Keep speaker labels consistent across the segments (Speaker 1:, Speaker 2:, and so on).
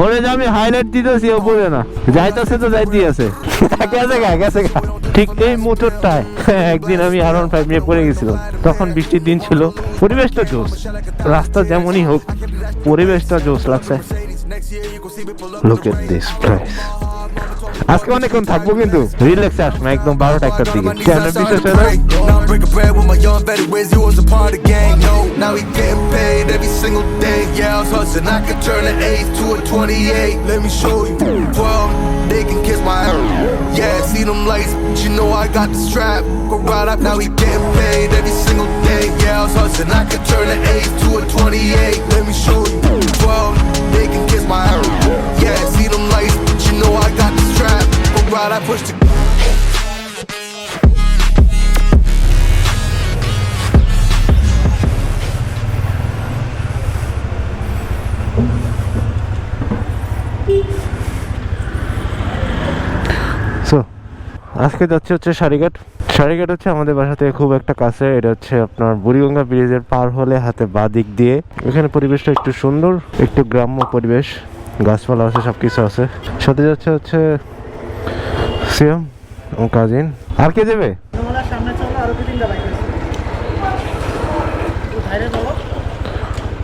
Speaker 1: ওরে যে আমি হাইলাইট দিতেছি ও বলে না, যাইতেছে তো যাইতেই আছে। গেছে ঠিক এই মোটরটায় একদিন আমি R15 নিয়ে পড়ে গেছিলাম। তখন বৃষ্টির দিন ছিল, পরিবেশটা জোস, রাস্তা যেমনই হোক পরিবেশটা জোস লাগছে। Look at this place. আজকে অনেকক্ষণ থাকবো কিন্তু রিল্যাক্সে আসবো একদম 12টা 1টার দিকে। ক্যামেরা বিশ্বাস হয় না?
Speaker 2: Now we getting paid every single day. Yeah, I was hustling. I could turn an 8 to a 28. Let me show you. 12, they can kiss my ass. Yeah, see them lights, but you know I got the strap. Go right up. Now we getting paid every single day. Yeah, I was hustling. I could turn an 8 to a 28. Let me show you. 12, they can kiss my ass. Yeah, see them lights, but you know I got the strap. Go right, I push the.
Speaker 1: আজকে যাচ্ছে হচ্ছে সারিঘাট। সারিঘাট হচ্ছে আমাদের বাসা থেকে খুব একটা কাছে। এটা হচ্ছে আপনার বুড়িগঙ্গা ব্রিজের পার হলে হাতে বাঁ দিক দিয়ে। এখানে পরিবেশটা একটু সুন্দর, একটু গ্রাম্য পরিবেশ, গাছপালা আছে, সবকিছু আছে। সাথে যাচ্ছে হচ্ছে সিয়াম ও কাজিন। আর কে যাবে?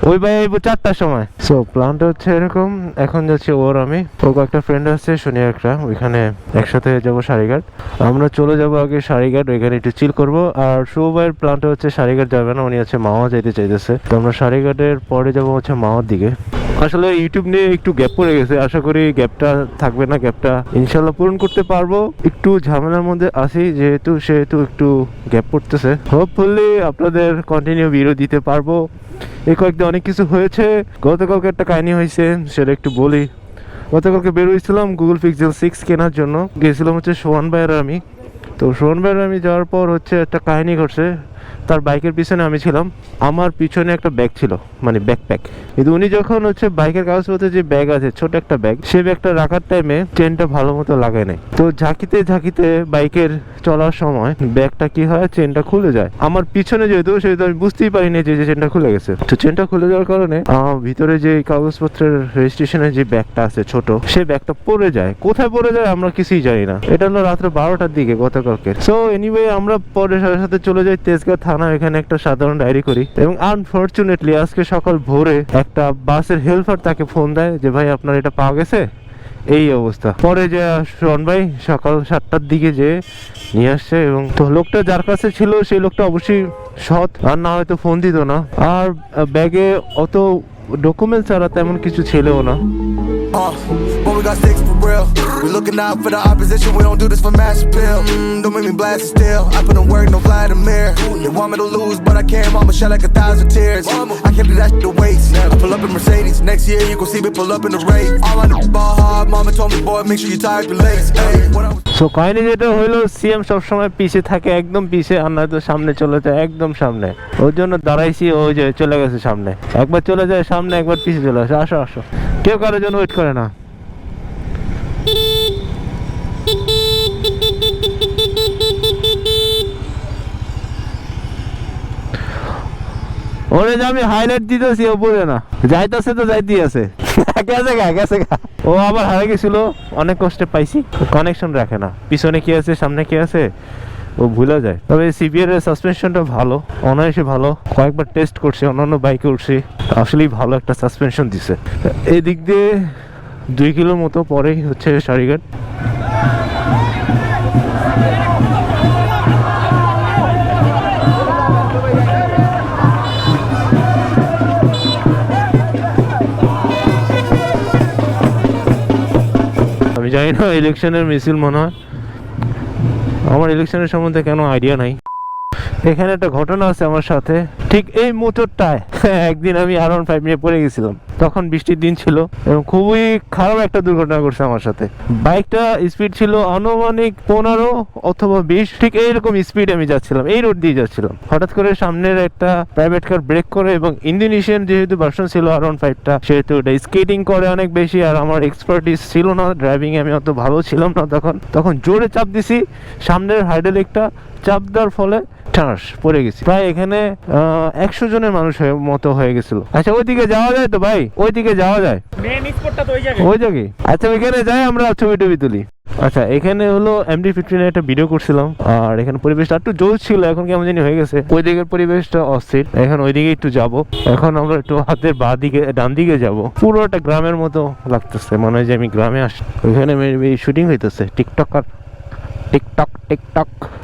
Speaker 1: ওই ভাই 4টার সময়। সো প্ল্যানটা হচ্ছে এরকম, এখন যাচ্ছি ওর আমি ও কয়েকটা ফ্রেন্ড আছে শনি একটা, ওইখানে একসাথে যাবো সারিঘাট। আমরা চলে যাবো আগে সারিঘাট, ওইখানে একটু চিল করবো। আর শুভভাইয়ের প্ল্যানটা হচ্ছে সারিঘাট যাবে না, উনি হচ্ছে মাওয়া যাইতে চাইতেছে। তো আমরা সারিঘাটের পরে যাবো হচ্ছে মাওয়ার দিকে। আসলে ইউটিউব নিয়ে একটু গ্যাপ পড়ে গেছে, আশা করি গ্যাপটা থাকবে না, গ্যাপটা ইনশাল্লাহ পূরণ করতে পারবো। একটু ঝামেলার মধ্যে আছি সেহেতু একটু গ্যাপ পড়তেছে। হোপফুলি আপনাদের কন্টিনিউ ভিডিও দিতে পারবো। এই কয়েকদিন অনেক কিছু হয়েছে। গতকালকে একটা কাহিনী হয়েছে, সেটা একটু বলি। গতকালকে বের হয়েছিলাম গুগল পিক্সেল 6 কেনার জন্য, গেছিলাম হচ্ছে সোহান ভাইয়ের আমি। তো সোহান ভাইয়ের আমি যাওয়ার পর হচ্ছে একটা কাহিনী ঘটছে। তার বাইকের পিছনে আমি ছিলাম, আমার পিছনে একটা ব্যাগ ছিল, মানে ব্যাকপ্যাক। কিন্তু উনি যখন হচ্ছে বাইকের কাগজপত্রে যে ব্যাগ আছে, ছোট একটা ব্যাগ, সেই ব্যাগটা রাখার টাইমে চেনটা ভালো মতো লাগায় নাই। তো ঝাঁকিতে বাইকের চলার সময় ব্যাগটা কি হয়, চেনটা খুলে যায়। আমার পিছনে যেহেতু সেহেতু আমি বুঝতেই পারিনি যে চেনটা খুলে গেছে। তো চেনটা খুলে যাওয়ার কারণে ভিতরে যে কাগজপত্রের রেজিস্ট্রেশনের যে ব্যাগটা আছে ছোট, সেই ব্যাগটা পড়ে যায়। কোথায় পড়ে যায় আমরা কিছুই জানি না। এটা হলো রাত্রে 12টার দিকে গতকালকে। সো এনিওয়ে আমরা পরে সাথে চলে যাই তেজগাঁ থানা, এখানে একটা সাধারণ ডায়েরি করি। এবং আনফরচুনেটলি আজকে সকাল ভোরে একটা বাসের হেল্পার তাকে ফোন দেয় যে ভাই আপনার এটা পাওয়া গেছে, এই অবস্থা। পরে যে শোন ভাই সকাল 7টার দিকে যে নিয়ে আসছে। এবং তো লোকটা যার কাছে ছিল সেই লোকটা অবশ্যই সৎ, আর না হয়তো ফোন দিত না। আর ব্যাগে অত ডকুমেন্ট ছাড়া তেমন কিছু ছিলও না।
Speaker 2: But we got six for real. We looking out for the opposition. We don't do this for mass appeal. Don't make me blast it still. I put in work, no Vladimir. They want me to lose, but I can't. Mama shed like 1,000 tears. I can't do that shit to waste. I pull up in Mercedes. Next year you gon' see me pull up in the race. All I do is ball hard. Mama told me, boy, make sure you tie up your legs. Hey,
Speaker 1: so কাহিনী যেটা হইলো, CM সবসময় পিছে থাকে, একদম পিছে, আর নয়তো সামনে চলে যায়, একদম সামনে। ওর জন্য দাঁড়াইছি, ওই যে চলে গেছে সামনে। একবার চলে যায় সামনে, একবার পিছে চলে আসে। আসো আসো, কেউ কারোর জন্য ওয়েট করে না। ওরে যে আমি হাইলাইট দিতেছি ও বলে না, যাইতেছে তো যাইতেই আছে। গেছে ও আবার হারিয়ে গেছিল, অনেক কষ্টে পাইছি। কানেকশন রাখে না, পিছনে কি আছে সামনে কি আছে ও ভুলে যায়। তবে সিবিআর এর সাসপেনশনটা ভালো, অনায়াসে ভালো। কয়েকবার টেস্ট করছি, অন্যান্য বাইকে উঠছি, আসলেই ভালো একটা সাসপেনশন দিছে। এই দিক দিয়ে 2 কিলোর মতো পরেই হচ্ছে সারিঘাট। আমি জানি না ইলেকশনের মিছিল মনে হয়, আমার ইলেকশনের সম্বন্ধে কেন আইডিয়া নাই। এখানে একটা ঘটনা আছে আমার সাথে, ঠিক এই মোটরটায় একদিন আমি R15 নিয়ে পড়ে গেছিলাম। তখন বৃষ্টির দিন ছিল এবং খুবই খারাপ একটা দুর্ঘটনা করছে আমার সাথে। বাইকটা স্পিড ছিল আনুমানিক 15 অথবা 20, ঠিক এইরকম স্পিড আমি যাচ্ছিলাম, এই রোড দিয়ে যাচ্ছিলাম। হঠাৎ করে সামনের একটা প্রাইভেট কার ব্রেক করে, এবং ইন্দোনেশিয়ান যেহেতু ভার্সন ছিল R15টা, সেহেতু এটা স্কেটিং করে অনেক বেশি, আর আমার এক্সপার্টিস ছিল না ড্রাইভিং, আমি অত ভালো ছিলাম না তখন জোরে চাপ দিছি। সামনের হাইড্রোলিকটা চাপ দেওয়ার ফলে ঠাস পড়ে গেছি প্রায় এখানে 100 জনের মানুষ মতো হয়ে গেছিল। আচ্ছা ওইদিকে যাওয়া যায় তো ভাই? ওইদিকে যাওয়া যায়?
Speaker 3: মেন স্পটটা তো ওই জায়গায়।
Speaker 1: ওই জায়গায়? আচ্ছা ওইখানে যাই আমরা ছবি টবি তুলি। আচ্ছা এখানে হলো MD-15 একটা ভিডিও করছিলাম, আর এখানে পরিবেশটা একটু জোশ ছিল, এখন কেমন জানি হয়ে গেছে। ওই দিকের পরিবেশটা অস্থির, এখন ওইদিকে একটু যাব। এখন আমরা একটু হাতের ডান দিকে যাব, পুরো একটা গ্রামের মতো লাগতেছে, মনে হয় যে আমি গ্রামে আসি। ওইখানে শুটিং হইতেছে টিকটক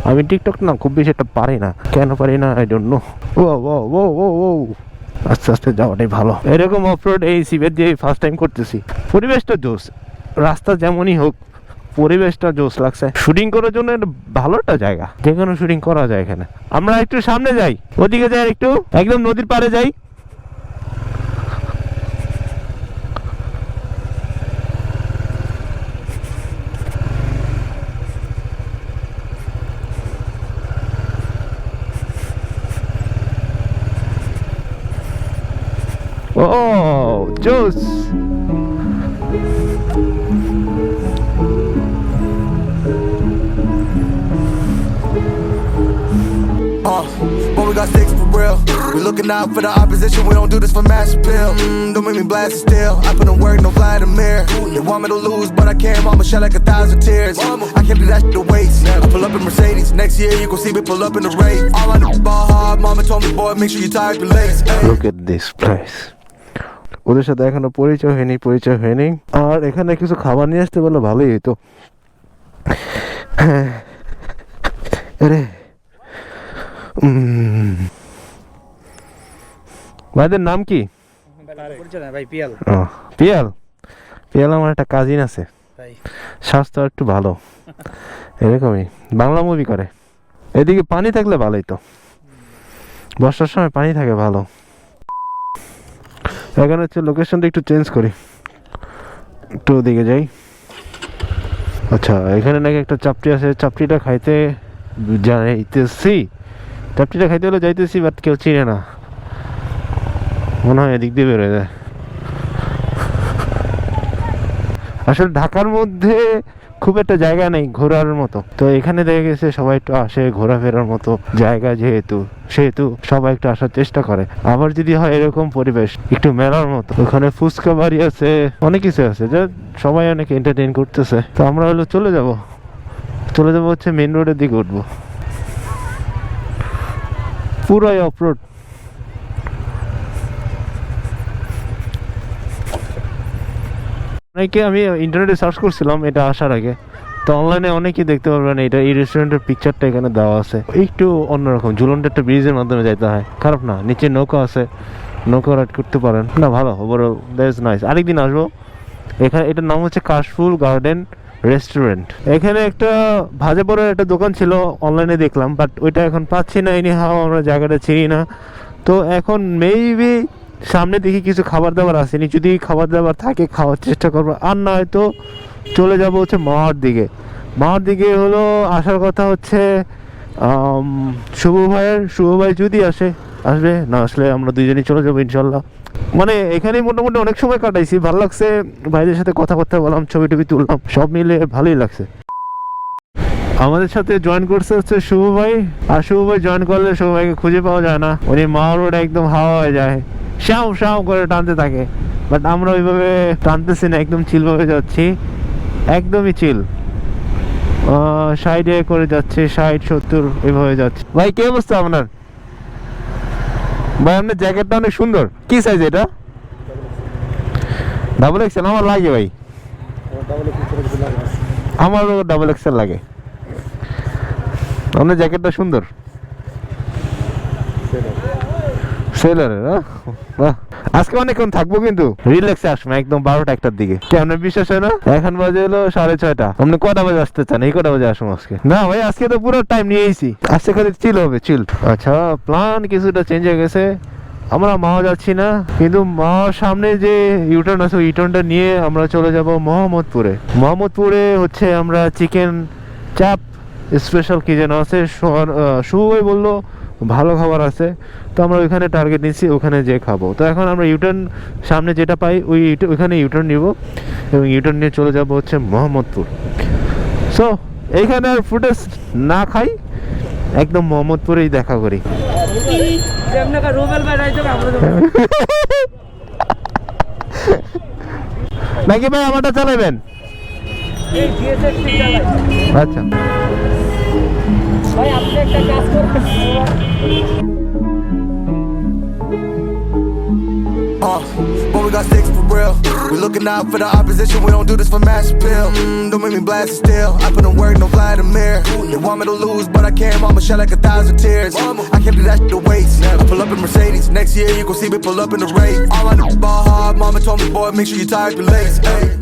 Speaker 1: আমি টিকটক না খুব বেশি একটা পারি না, কেন পারি না আই ডোন্ট নো। ও আস্তে আস্তে যাওয়াটাই ভালো। এরকম অফরোড এই সিবের দিয়ে ফার্স্ট টাইম করতেছি। পরিবেশটা জোশ, রাস্তা যেমনই হোক পরিবেশটা জোশ লাগছে। শুটিং করার জন্য একটা ভালো একটা জায়গা, যে কোনো শুটিং করা যায় এখানে। আমরা একটু সামনে যাই, ওদিকে যাই, একটু একদম নদীর পাড়ে যাই। Oh, juice.
Speaker 2: But we got sticks for real. We looking out for the opposition. We don't do this for mass appeal. Don't make me blast it still. I put in work, no Vladimir. They want me to lose, but I can't. Mama shed like 1,000 tears. I can't do that shit to waste. I pull up in Mercedes. Next year you gon' see me pull up in the race. All I know ball hard. Mama told me, boy, make sure you tie up your legs.
Speaker 1: Look at this place. ওদের সাথে এখনো পরিচয় হয়নি। আর এখানে কিছু খাবার নিয়ে আসতে বললে ভালোই হতো। আরে ভাইদের নাম কি? পিয়াল আমার একটা কাজিন আছে, স্বাস্থ্য একটু ভালো, এরকমই বাংলা মুভি করে। এদিকে পানি থাকলে ভালোই তো, বর্ষার সময় পানি থাকে ভালো। এখানে হচ্ছে লোকেশনটা একটু চেঞ্জ করি, একটু ওদিকে যাই। আচ্ছা এখানে নাকি একটা চাপটি আছে, চাপটিটা খাইতে হলে যাইতেছি, বাট কেউ চিনে না, মনে হয় এদিক দিয়ে বেরোয় যায়। আসলে ঢাকার মধ্যে খুব একটা জায়গা নেই ঘোরার মতো, তো এখানে দেখা গেছে সবাই একটু আসে ঘোরাফেরার মতো জায়গা, সেহেতু সবাই একটু আসার চেষ্টা করে। আবার যদি হয় এরকম পরিবেশ একটু মেলার মতো, ওখানে ফুচকা বাড়ি আছে, অনেক কিছু আছে যা সবাই অনেক এন্টারটেইন করতেছে। তো আমরা হলো চলে যাব হচ্ছে মেন রোডের দিকে উঠবো, পুরাই অফরোড। অনেকে আমি ইন্টারনেটে সার্চ করছিলাম এটা আসার আগে, তো অনলাইনে অনেকেই দেখতে পারবেন এটা, এই রেস্টুরেন্টের পিকচারটা এখানে দেওয়া আছে, একটু অন্যরকম। ঝুলনটা একটা ব্রিজের মাধ্যমে যাইতে হয়, খারাপ না। নিচে নৌকা আছে, নৌকা রাইড করতে পারেন, না ভালো ওভারঅল দ্যাটস নাইস। আরেকদিন আসবো এখানে। এটার নাম হচ্ছে কাশফুল গার্ডেন রেস্টুরেন্ট। এখানে একটা ভাজা পড়ার একটা দোকান ছিল, অনলাইনে দেখলাম, বাট ওইটা এখন পাচ্ছি না, এনি হাও আমরা জায়গাটা চিনি না। তো এখন মেবি সামনে দেখি কিছু খাবার দাবার আসেনি, যদি খাবার দাবার থাকে খাওয়ার চেষ্টা করবো, আর না হয়তো চলে যাব হচ্ছে মাওয়ার দিকে হলো আসার কথা হচ্ছে শুভ ভাই যদি আসবে, না আসলে আমরা দুইজনই চলে যাবো ইনশাল্লাহ। মানে এখানে মোটামুটি অনেক সময় কাটাইছি, ভালো লাগছে, ভাইদের সাথে কথা বললাম, ছবি টবি তুললাম, সব মিলে ভালোই লাগছে। আমাদের সাথে জয়েন করছে হচ্ছে শুভ ভাই, আর শুভ ভাই জয়েন করলে শুভ ভাইকে খুঁজে পাওয়া যায় না, উনি মাওয়া রোড একদম হাওয়া হয়ে যায়, শাও করে টানতে থাকে। বাট আমরা ওইভাবে টানতেছি না, একদম চিল ভাবে যাচ্ছি, একদমই চিল, সাইডে করে যাচ্ছে, 60-70 এভাবে যাচ্ছে। ভাই কি অবস্থা আপনার? ভাই আপনার জ্যাকেটটা অনেক সুন্দর, কি সাইজ এটা? Double XL? আমার লাগে ভাই, আমারও ডাবল এক্সেল লাগে। আপনার জ্যাকেটটা সুন্দর, সেলারের। আজকে অনেকক্ষণ থাকবো, কিন্তু রিল্যাক্সে আসবো একদম 12টা-1টার দিকে। কেমন বিশ্বাস হয় না? এখন বাজে হলো 6:30। আপনি কটা বাজে আসতে চান? এই কটা বাজে আসবো আজকে? না ভাই আজকে তো পুরো টাইম নিয়েছি, আজকে খালি চিল হবে, চিল। আচ্ছা প্ল্যান কিছুটা চেঞ্জ হয়ে গেছে, আমরা মাওয়া যাচ্ছি না, কিন্তু মাওয়ার সামনে যে ইউটার্ন আছে ওই ইউটার্নটা নিয়ে আমরা চলে যাব মোহাম্মদপুরে হচ্ছে আমরা চিকেন চাপ স্পেশাল কি যেন আছে, শুভ ভাই বললো ভালো খাবার আছে, তো আমরা ওইখানে টার্গেট নিচ্ছি, ওখানে যে খাবো। তো এখন আমরা ইউটার্ন সামনে যেটা পাই ওইখানে ইউটার্ন নিব, এবং ইউটার্ন নিয়ে চলে যাব হচ্ছে মোহাম্মদপুর। সো এইখানে আর ফুটেজ না খাই, একদম মোহাম্মদপুরেই দেখা করি। নাকি ভাই আমারটা চালাবেন? আচ্ছা
Speaker 3: ভাই আপনি একটা কাজ করবেন।
Speaker 2: But we got sticks for real. We looking out for the opposition. We don't do this for mass appeal. Don't make me blast it still. I put in work, no Vladimir. They want me to lose, but I can't. Mama shed like 1,000 tears. I can't do that shit to waste. I pull up in Mercedes. Next year you gon' see me pull up in the race. All I know is ball hard. Mama told me, boy, make sure you tie up your lace. Hey.